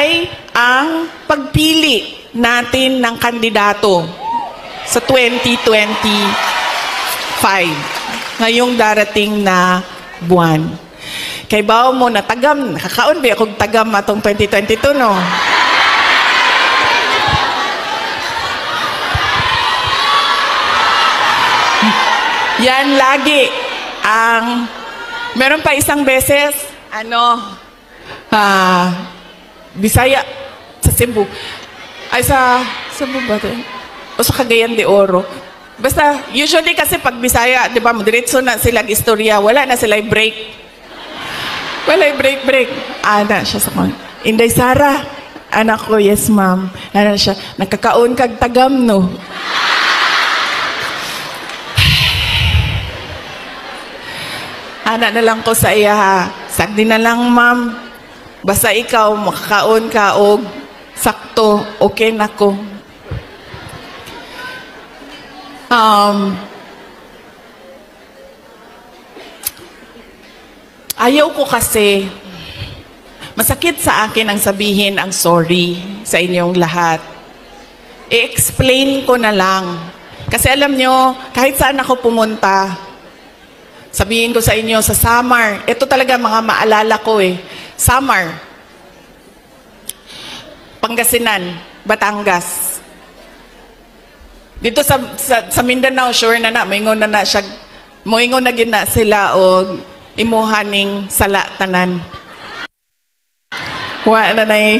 ay ang pagpili natin ng kandidato sa 2025, ngayong darating na buwan. Kay bao mo na tagam, nakakaon ba akong tagam atong 2022, no? Yan lagi ang, meron pa isang beses, Bisaya, sa Cebu. Ay, sa Cebu ba ito? O sa Cagayan de Oro. Basta, usually kasi pag Bisaya, di ba, diretso na sila istorya, wala na sila break. Wala break. Ana siya sa kong, Inday Sara, anak ko, yes ma'am. Ana siya, nakakaon kag tagam, no? Ana na lang ko sa iya, ha. Sagdi na lang, ma'am. Basta ikaw, makakaon ka o sakto, okay na ko. Ayaw ko kasi, masakit sa akin ang sabihin ang sorry sa inyong lahat. I-explain ko na lang. Kasi alam nyo, kahit saan ako pumunta, sabihin ko sa inyo, sa Samar, ito talaga mga maalala ko eh. Samar, Pangasinan, Batangas. Dito sa Mindanao, sure na moingon na siya, moingon na gina sila o imuhaning sala tanan. Wa na nay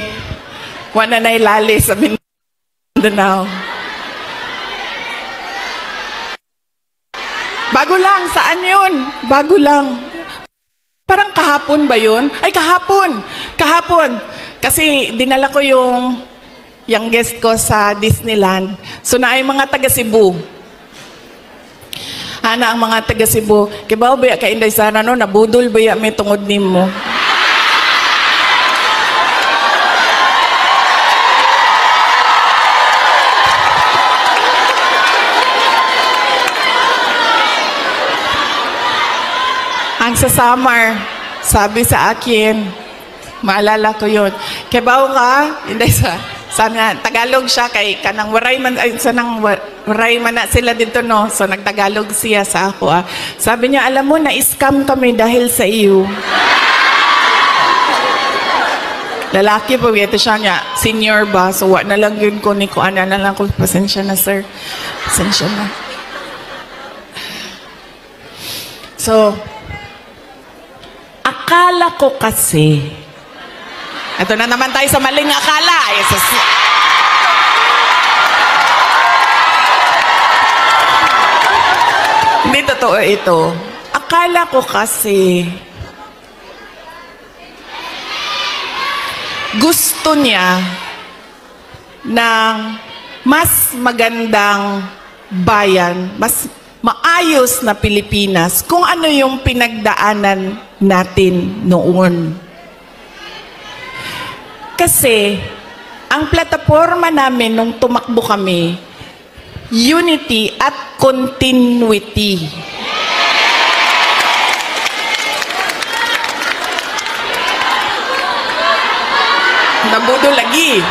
lali sa Mindanao. Bago lang, saan yun? Bago lang. Parang kahapon ba yun? Ay, kahapon! Kasi dinala ko yung guest ko sa Disneyland. So na ay mga taga Cebu. Ana ang mga taga Cebu. Kibaw ba ka Inday Sara, no? Nabudol ba may tungod nimo? Ang sa Samar, sabi sa akin, maalala ko yun, kibaw ka, hindi sana, Tagalog siya, kay kanang waray man, ay, sanang waray man na sila dito, no? So, nagtagalog siya sa ako, ah. Sabi niya, alam mo, na-scam kami dahil sa iyo. Lalaki po, ito siya niya, senior ba? So, wa na lang yun ko, ni ko, na lang ko, pasensya na, sir. Pasensya na. So, akala ko kasi, ito na naman tayo sa maling akala. Hindi totoo ito. Akala ko kasi, gusto niya ng mas magandang bayan, mas maayos na Pilipinas kung ano yung pinagdaanan natin noon. Kasi, ang plataforma namin nung tumakbo kami, unity at continuity. Nabudo lagi.